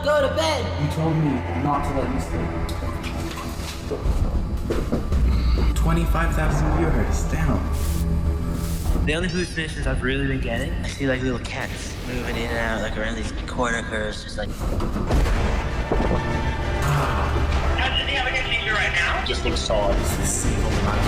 Go to bed! You told me not to let you sleep. 25,000 viewers, damn. The only hallucinations I've really been getting, I see like little cats moving in and out, like around these corner curves, just like... How does he have a seizure right now? Just looks solid.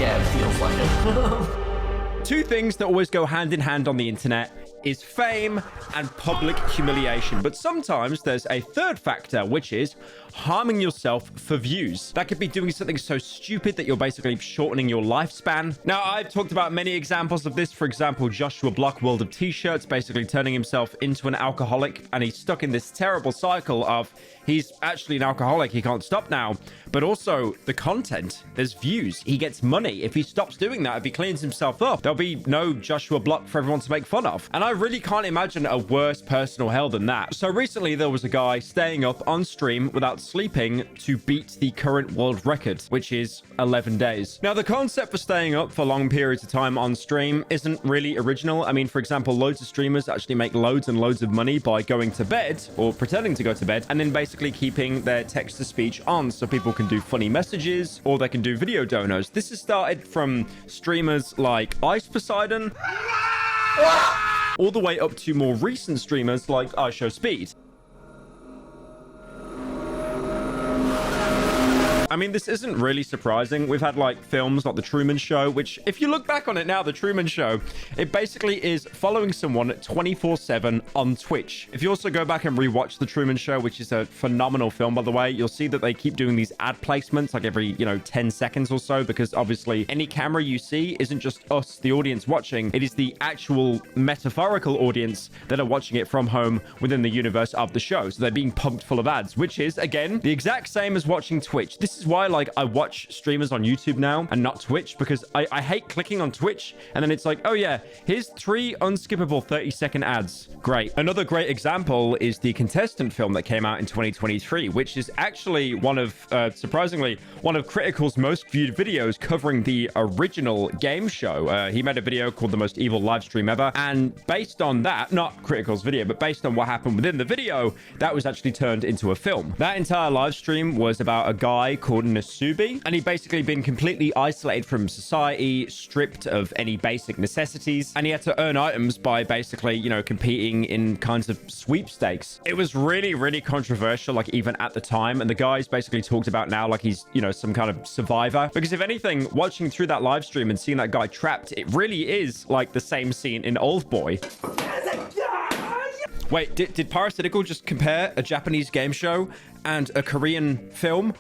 Yeah, it feels like it. Two things that always go hand in hand on the internet is fame and public humiliation. But sometimes there's a third factor, which is harming yourself for views. That could be doing something so stupid that you're basically shortening your lifespan. Now, I've talked about many examples of this. For example, Joshua Block, World of T-shirts, basically turning himself into an alcoholic, and he's stuck in this terrible cycle of he's actually an alcoholic, he can't stop now. But also the content, there's views, he gets money. If he stops doing that, if he cleans himself up, there'll be no Joshua Block for everyone to make fun of. And I really can't imagine a worse personal hell than that. So recently there was a guy staying up on stream without sleeping to beat the current world record, which is 11 days. Now, the concept for staying up for long periods of time on stream isn't really original. I mean, for example, loads of streamers actually make loads and loads of money by going to bed or pretending to go to bed and then basically keeping their text-to-speech on so people can do funny messages or they can do video donos. This has started from streamers like Ice Poseidon all the way up to more recent streamers like iShowSpeed. I mean, this isn't really surprising. We've had like films like The Truman Show, which if you look back on it now, The Truman Show, it basically is following someone 24/7 on Twitch. If you also go back and rewatch The Truman Show, which is a phenomenal film, by the way, you'll see that they keep doing these ad placements like every, 10 seconds or so, because obviously any camera you see isn't just us, the audience watching. It is the actual metaphorical audience that are watching it from home within the universe of the show. So they're being pumped full of ads, which is, again, the exact same as watching Twitch. This is why I watch streamers on YouTube now and not Twitch, because I hate clicking on Twitch and then it's like, oh yeah, here's 3 unskippable 30-second ads. Great. Another great example is the Contestant film that came out in 2023, which is actually one of, surprisingly, one of Critical's most viewed videos covering the original game show. He made a video called The Most Evil Live Stream Ever, and based on that, not Critical's video, but based on what happened within the video, that was actually turned into a film. That entire live stream was about a guy called Nasubi, and he'd basically been completely isolated from society, stripped of any basic necessities, and he had to earn items by basically, competing in kinds of sweepstakes. It was really, really controversial, like even at the time, and the guy's basically talked about now like he's, some kind of survivor, because if anything, watching through that live stream and seeing that guy trapped, it really is like the same scene in Old Boy. Wait, did Parasitical just compare a Japanese game show and a Korean film?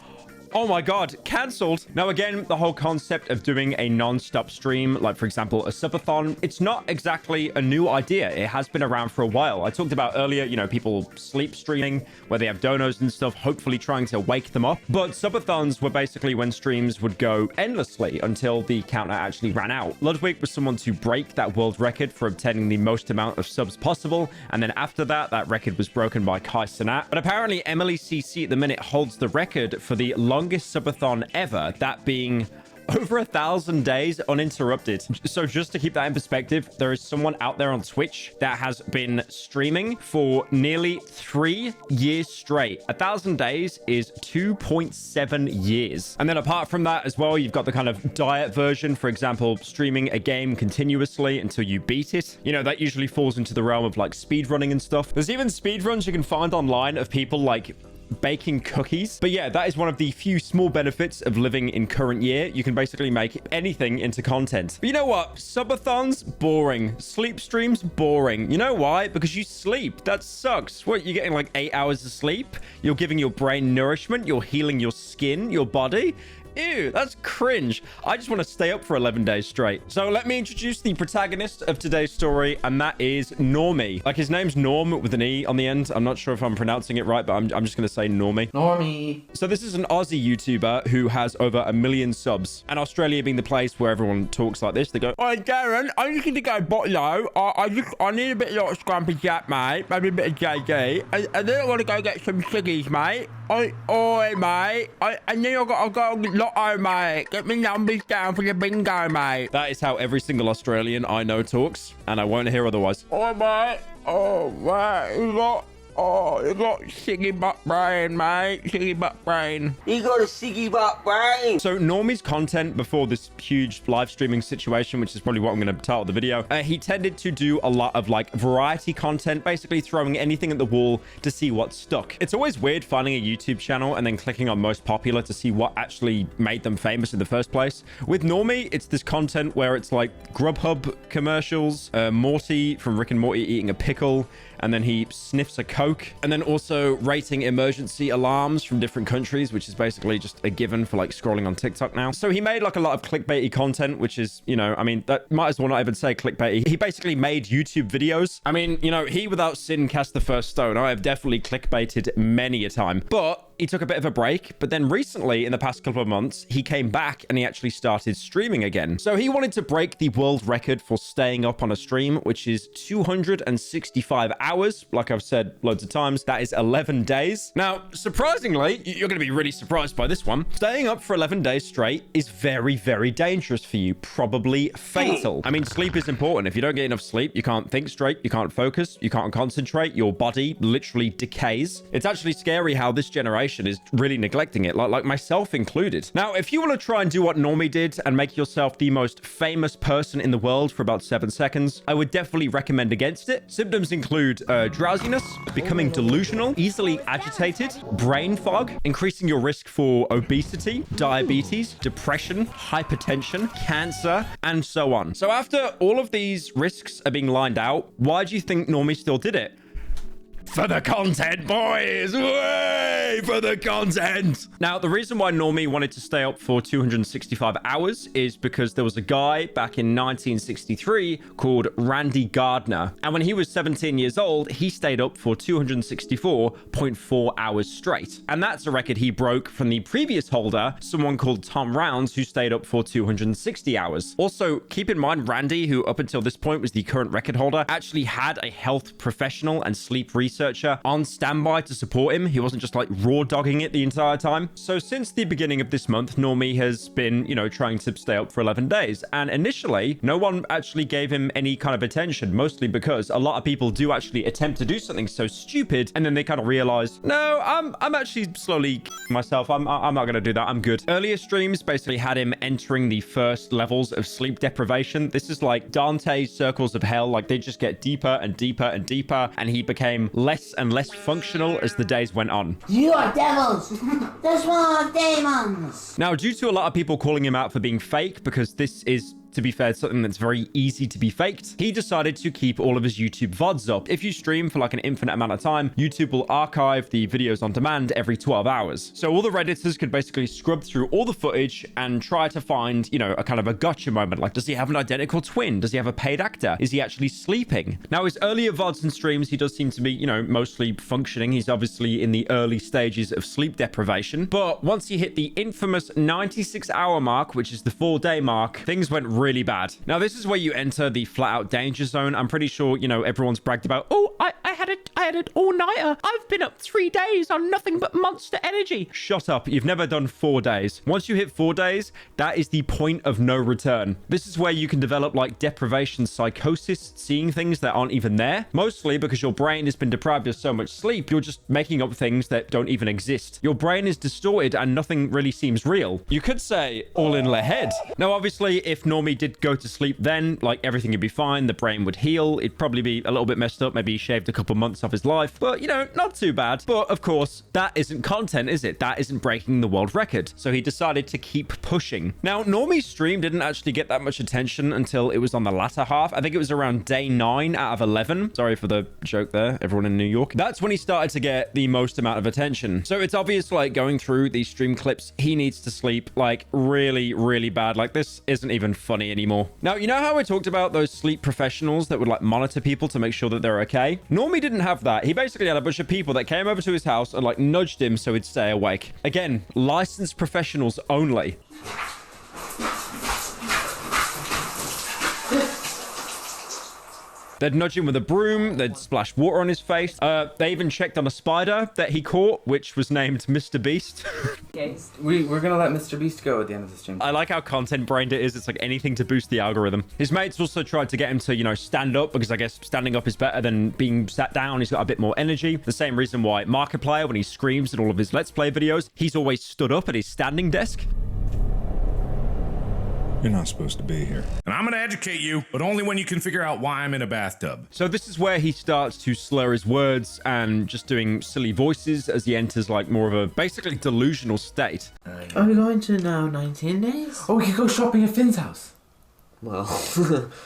Oh my god, cancelled. Now again, the whole concept of doing a non-stop stream, like for example a subathon, it's not exactly a new idea. It has been around for a while. I talked about earlier, people sleep streaming where they have donos and stuff, hopefully trying to wake them up. But subathons were basically when streams would go endlessly until the counter actually ran out. Ludwig was someone to break that world record for obtaining the most amount of subs possible, and then after that, that record was broken by Kai Cenat. But apparently Emily CC at the minute holds the record for the longest subathon ever, that being over 1,000 days uninterrupted. So just to keep that in perspective, there is someone out there on Twitch that has been streaming for nearly 3 years straight. 1,000 days is 2.7 years. And then apart from that as well, you've got the kind of diet version, for example, streaming a game continuously until you beat it. That usually falls into the realm of like speedrunning and stuff. There's even speedruns you can find online of people like baking cookies. But yeah, that is one of the few small benefits of living in current year. You can basically make anything into content. But you know what? Subathons, boring. Sleep streams, boring. You know why? Because you sleep. That sucks. What, you're getting like 8 hours of sleep? You're giving your brain nourishment. You're healing your skin, your body. Ew, that's cringe. I just want to stay up for 11 days straight. So let me introduce the protagonist of today's story, and that is Normie. Like, his name's Norm with an E on the end. I'm not sure if I'm pronouncing it right, but I'm just going to say Normie. Normie. So this is an Aussie YouTuber who has over 1 million subs. And Australia being the place where everyone talks like this, they go, "Hey, Darren, I just need to go botlow. I need a bit of like Scrumpy Jack, mate. Maybe a bit of JD. I then want to go get some ciggies, mate. Oi, mate. And then I've got a lotto, mate. Get me numbers down for the bingo, mate." That is how every single Australian I know talks, and I won't hear otherwise. "Oh, mate. Oh, mate. Oh, you got siggy butt brain, mate. Siggy butt brain. You got a siggy butt brain. So Normie's content before this huge live streaming situation, which is probably what I'm going to title the video, he tended to do a lot of like variety content, basically throwing anything at the wall to see what stuck. It's always weird finding a YouTube channel and then clicking on most popular to see what actually made them famous in the first place. With Normie, it's this content where it's like Grubhub commercials, Morty from Rick and Morty eating a pickle, and then he sniffs a Coke, and then also rating emergency alarms from different countries, which is basically just a given for like scrolling on TikTok now. So he made like a lot of clickbaity content, which is, you know, I mean, that might as well not even say clickbaity. He basically made YouTube videos. I mean, you know, he without sin cast the first stone. I have definitely clickbaited many a time, but he took a bit of a break. But then recently, in the past couple of months, he came back and he actually started streaming again. So he wanted to break the world record for staying up on a stream, which is 265 hours. Like I've said loads of times, that is 11 days. Now, surprisingly, you're going to be really surprised by this one. Staying up for 11 days straight is very, very dangerous for you. Probably fatal. I mean, sleep is important. If you don't get enough sleep, you can't think straight, you can't focus, you can't concentrate, your body literally decays. It's actually scary how this generation is really neglecting it, like myself included. Now, if you want to try and do what Normie did and make yourself the most famous person in the world for about 7 seconds, I would definitely recommend against it. Symptoms include drowsiness, becoming delusional, easily agitated, brain fog, increasing your risk for obesity, diabetes, depression, hypertension, cancer, and so on. So after all of these risks are being lined out, why do you think Normie still did it? For the content, boys! Way for the content! Now, the reason why Normie wanted to stay up for 265 hours is because there was a guy back in 1963 called Randy Gardner. And when he was 17 years old, he stayed up for 264.4 hours straight. And that's a record he broke from the previous holder, someone called Tom Rounds, who stayed up for 260 hours. Also, keep in mind, Randy, who up until this point was the current record holder, actually had a health professional and sleep researcher on standby to support him. He wasn't just like raw dogging it the entire time. So since the beginning of this month, Normie has been, you know, trying to stay up for 11 days. And initially, no one actually gave him any kind of attention, mostly because a lot of people do actually attempt to do something so stupid, and then they kind of realize, no, I'm actually slowly myself. I'm not going to do that. I'm good. Earlier streams basically had him entering the first levels of sleep deprivation. This is like Dante's circles of hell. Like they just get deeper and deeper and deeper, and he became less and less functional as the days went on. You are devils! This one are demons! Now, due to a lot of people calling him out for being fake, because this is, to be fair, something that's very easy to be faked, he decided to keep all of his YouTube VODs up. If you stream for like an infinite amount of time, YouTube will archive the videos on demand every 12 hours. So all the Redditors could basically scrub through all the footage and try to find, you know, a kind of a gotcha moment. Like, does he have an identical twin? Does he have a paid actor? Is he actually sleeping? Now, his earlier VODs and streams, he does seem to be, you know, mostly functioning. He's obviously in the early stages of sleep deprivation. But once he hit the infamous 96-hour mark, which is the 4-day mark, things went really bad. Now, this is where you enter the flat-out danger zone. I'm pretty sure, you know, everyone's bragged about, oh, I had an all-nighter. I've been up 3 days on nothing but Monster Energy. Shut up. You've never done 4 days. Once you hit 4 days, that is the point of no return. This is where you can develop like deprivation psychosis, seeing things that aren't even there. Mostly because your brain has been deprived of so much sleep, you're just making up things that don't even exist. Your brain is distorted and nothing really seems real. You could say all in the head. Now, obviously, if Normie did go to sleep then, like everything would be fine, the brain would heal, it'd probably be a little bit messed up, maybe he shaved a couple months off his life, but you know, not too bad. But of course, that isn't content, is it? That isn't breaking the world record. So he decided to keep pushing. Now, Normie's stream didn't actually get that much attention until it was on the latter half. I think it was around day 9 out of 11. Sorry for the joke there, everyone in New York. That's when he started to get the most amount of attention. So it's obvious, like going through these stream clips, he needs to sleep like really, really bad. Like this isn't even funny anymore. Now, you know how I talked about those sleep professionals that would like monitor people to make sure that they're okay? Normie didn't have that. He basically had a bunch of people that came over to his house and like nudged him so he'd stay awake. Again, licensed professionals only. They'd nudge him with a broom. They'd splash water on his face. They even checked on a spider that he caught, which was named Mr. Beast. We're gonna let Mr. Beast go at the end of the stream. I like how content-brained it is. It's like anything to boost the algorithm. His mates also tried to get him to, you know, stand up because I guess standing up is better than being sat down. He's got a bit more energy. The same reason why Markiplier, when he screams in all of his Let's Play videos, he's always stood up at his standing desk. You're not supposed to be here. And I'm gonna educate you, but only when you can figure out why I'm in a bathtub. So this is where he starts to slur his words and just doing silly voices as he enters like more of a basically delusional state. Are we going to now 19 days? Oh, we can go shopping at Finn's house. Well,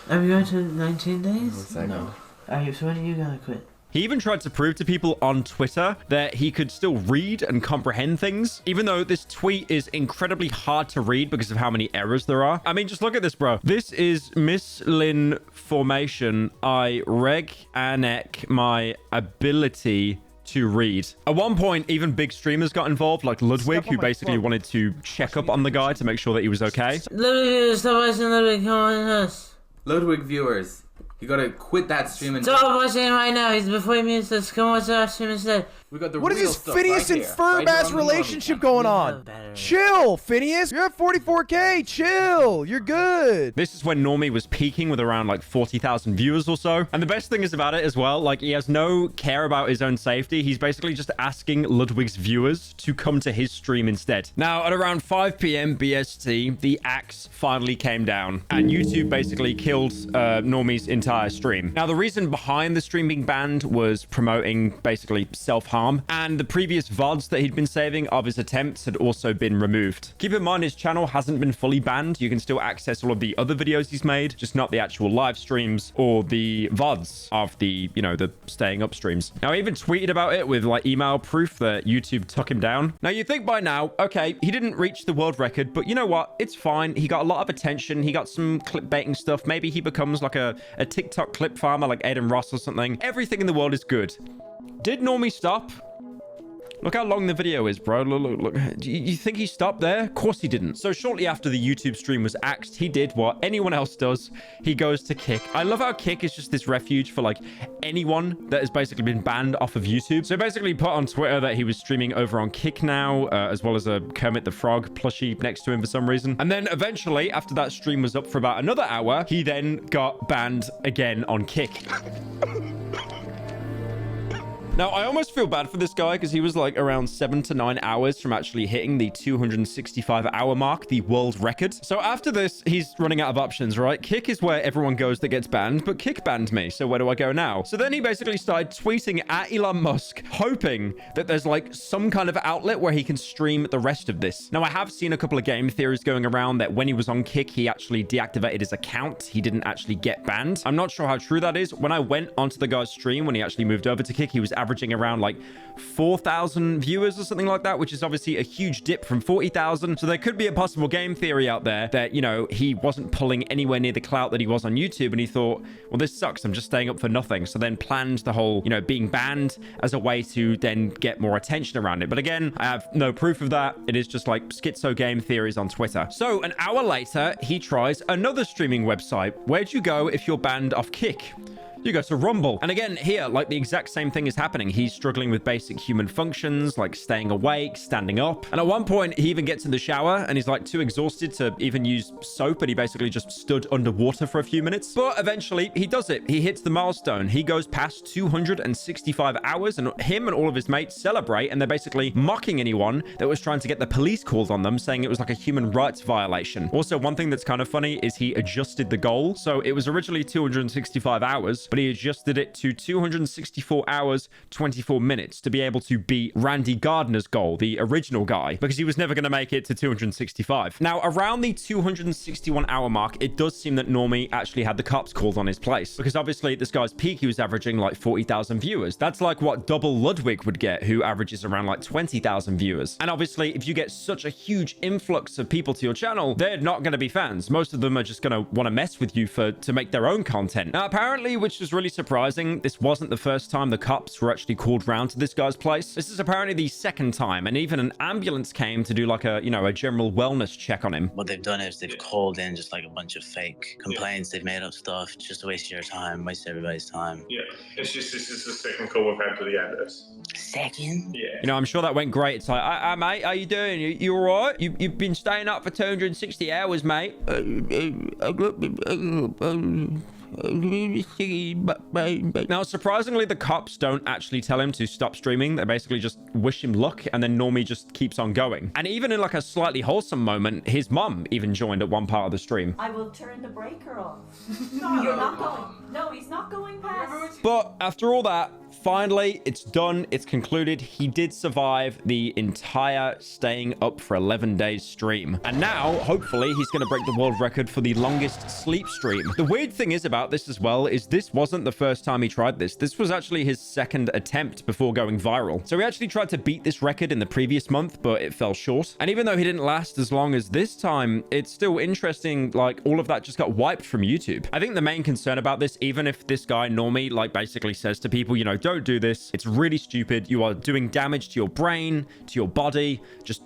are we going to 19 days? No. So when are you gonna quit? He even tried to prove to people on Twitter that he could still read and comprehend things, even though this tweet is incredibly hard to read because of how many errors there are. I mean, just look at this, bro. This is misinformation. I reg anek my ability to read. At one point, even big streamers got involved, like Ludwig, who basically wanted to check up on the guy to make sure that he was okay. Ludwig, stop watching Ludwig, come on us. Ludwig viewers, you gotta quit that stream and Stop watching him right now, he's before he mutes us. Come watch our stream instead. we got the What is real this stuff Phineas right and here. Ferb Right ass here on the relationship Normie going channel. on? Chill, Phineas. You're at 44K. Chill. You're good. This is when Normie was peaking with around like 40,000 viewers or so. And the best thing is about it as well, like he has no care about his own safety. He's basically just asking Ludwig's viewers to come to his stream instead. Now, at around 5 p.m. BST, the axe finally came down and YouTube basically killed Normie's entire stream. Now, the reason behind the stream being banned was promoting basically self-harm, and the previous VODs that he'd been saving of his attempts had also been removed. Keep in mind his channel hasn't been fully banned. You can still access all of the other videos he's made, just not the actual live streams or the VODs of the, you know, the staying up streams. Now, I even tweeted about it with like email proof that YouTube took him down. Now, you'd think by now, okay, he didn't reach the world record, but you know what? It's fine. He got a lot of attention. He got some clickbaiting stuff. Maybe he becomes like a TikTok clip farmer like Aiden Ross or something. Everything in the world is good. Did Normie stop? Look how long the video is, bro. Look. Do you think he stopped there? Of course he didn't. So shortly after the YouTube stream was axed, he did what anyone else does. He goes to Kick. I love how Kick is just this refuge for like anyone that has basically been banned off of YouTube. So basically put on Twitter that he was streaming over on Kick now, as well as a Kermit the Frog plushie next to him for some reason. And then eventually, after that stream was up for about another hour, he then got banned again on Kick. Now, I almost feel bad for this guy because he was like around 7 to 9 hours from actually hitting the 265-hour mark, the world record. So after this, he's running out of options, right? Kick is where everyone goes that gets banned, but Kick banned me. So where do I go now? So then he basically started tweeting at Elon Musk, hoping that there's like some kind of outlet where he can stream the rest of this. Now, I have seen a couple of game theories going around that when he was on Kick, he actually deactivated his account. He didn't actually get banned. I'm not sure how true that is. When I went onto the guy's stream, when he actually moved over to Kick, he was averaging around like 4,000 viewers or something like that, which is obviously a huge dip from 40,000. So there could be a possible game theory out there that, you know, he wasn't pulling anywhere near the clout that he was on YouTube, and he thought, well, this sucks, I'm just staying up for nothing. So then planned the whole, you know, being banned as a way to then get more attention around it. But again, I have no proof of that. It is just like schizo game theories on Twitter. So an hour later, he tries another streaming website. Where'd you go if you're banned off Kick? You go to Rumble. And again, here, like the exact same thing is happening. He's struggling with basic human functions, like staying awake, standing up. And at one point, he even gets in the shower and he's like too exhausted to even use soap. And he basically just stood underwater for a few minutes. But eventually, he does it. He hits the milestone. He goes past 265 hours, and him and all of his mates celebrate. And they're basically mocking anyone that was trying to get the police called on them, saying it was like a human rights violation. Also, one thing that's kind of funny is he adjusted the goal. So it was originally 265 hours, but he adjusted it to 264 hours, 24 minutes to be able to beat Randy Gardner's goal, the original guy, because he was never going to make it to 265. Now, around the 261-hour mark, it does seem that Normie actually had the cops called on his place, because obviously at this guy's peak, he was averaging like 40,000 viewers. That's like what double Ludwig would get, who averages around like 20,000 viewers. And obviously, if you get such a huge influx of people to your channel, they're not going to be fans. Most of them are just going to want to mess with you to make their own content. Now, apparently, which was really surprising. This wasn't the first time the cops were actually called round to this guy's place. This is apparently the second time, and even an ambulance came to do like a, you know, a general wellness check on him. What they've done is they've called in just like a bunch of fake complaints. They've made up stuff just to waste your time, waste everybody's time. Yeah, it's just this is the second call we've had to the ambulance. Second? Yeah. You know, I'm sure that went great. It's like, mate, how you doing? You all right? You've been staying up for 260 hours, mate. Now, surprisingly, the cops don't actually tell him to stop streaming. They basically just wish him luck, and then Normie just keeps on going. And even in like a slightly wholesome moment, his mum even joined at one part of the stream. I will turn the breaker off. No, you're not going. No, he's not going past. But after all that, finally, it's done. It's concluded. He did survive the entire staying up for 11 days stream. And now, hopefully, he's going to break the world record for the longest sleep stream. The weird thing is about this as well is this wasn't the first time he tried this. This was actually his second attempt before going viral. So he actually tried to beat this record in the previous month, but it fell short. And even though he didn't last as long as this time, it's still interesting, like all of that just got wiped from YouTube. I think the main concern about this, even if this guy Normie like basically says to people, you know, don't do this, it's really stupid, you are doing damage to your brain, to your body, just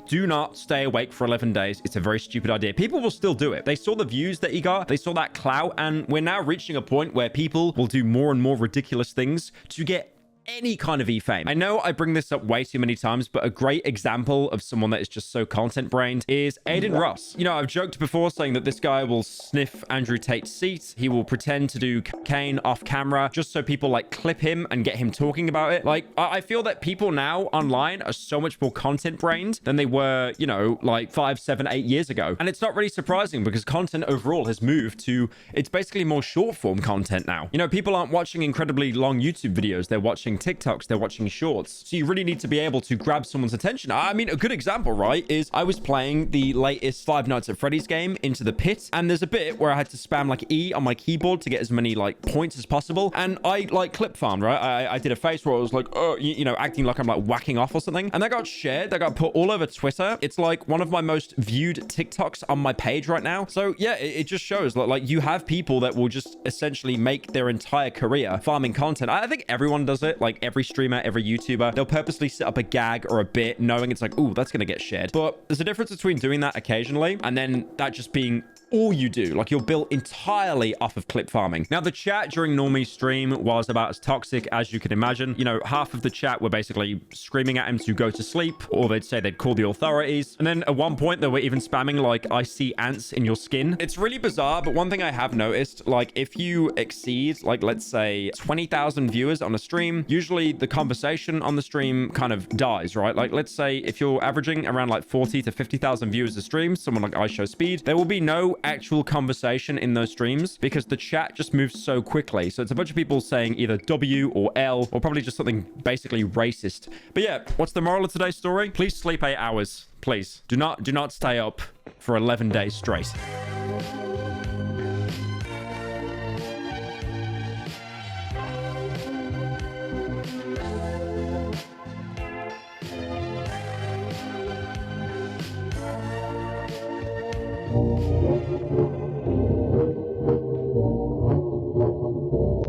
do not stay awake for 11 days. It's a very stupid idea. People will still do it. They saw the views that he got. They saw that clout. And we're now reaching a point where people will do more and more ridiculous things to get any kind of e-fame. I know I bring this up way too many times, but a great example of someone that is just so content-brained is Aiden Ross. You know, I've joked before saying that this guy will sniff Andrew Tate's seat. He will pretend to do cocaine off camera just so people like clip him and get him talking about it. Like, I feel that people now online are so much more content-brained than they were, you know, like 5, 7, 8 years ago. And it's not really surprising because content overall has moved to, it's basically more short-form content now. You know, people aren't watching incredibly long YouTube videos. They're watching TikToks, they're watching shorts. So you really need to be able to grab someone's attention. I mean, a good example, right, is I was playing the latest Five Nights at Freddy's game, Into the Pit, and there's a bit where I had to spam like E on my keyboard to get as many like points as possible. And I like clip farmed, right? I did a face where I was like, oh, you know, acting like I'm like whacking off or something. And that got shared, that got put all over Twitter. It's like one of my most viewed TikToks on my page right now. So yeah, it just shows like you have people that will just essentially make their entire career farming content. I think everyone does it. Like every streamer, every YouTuber, they'll purposely set up a gag or a bit knowing it's like, oh, that's going to get shared. But there's a difference between doing that occasionally and then that just being all you do. Like you're built entirely off of clip farming. Now the chat during Normie's stream was about as toxic as you can imagine. You know, half of the chat were basically screaming at him to go to sleep, or they'd say they'd call the authorities. And then at one point they were even spamming like, I see ants in your skin. It's really bizarre, but one thing I have noticed, like if you exceed like, let's say 20,000 viewers on a stream, usually the conversation on the stream kind of dies, right? Like let's say if you're averaging around like 40 to 50,000 viewers a stream, someone like iShowSpeed, there will be no actual conversation in those streams because the chat just moves so quickly. So it's a bunch of people saying either W or L or probably just something basically racist. But yeah, what's the moral of today's story? Please sleep 8 hours. Please do not stay up for 11 days straight.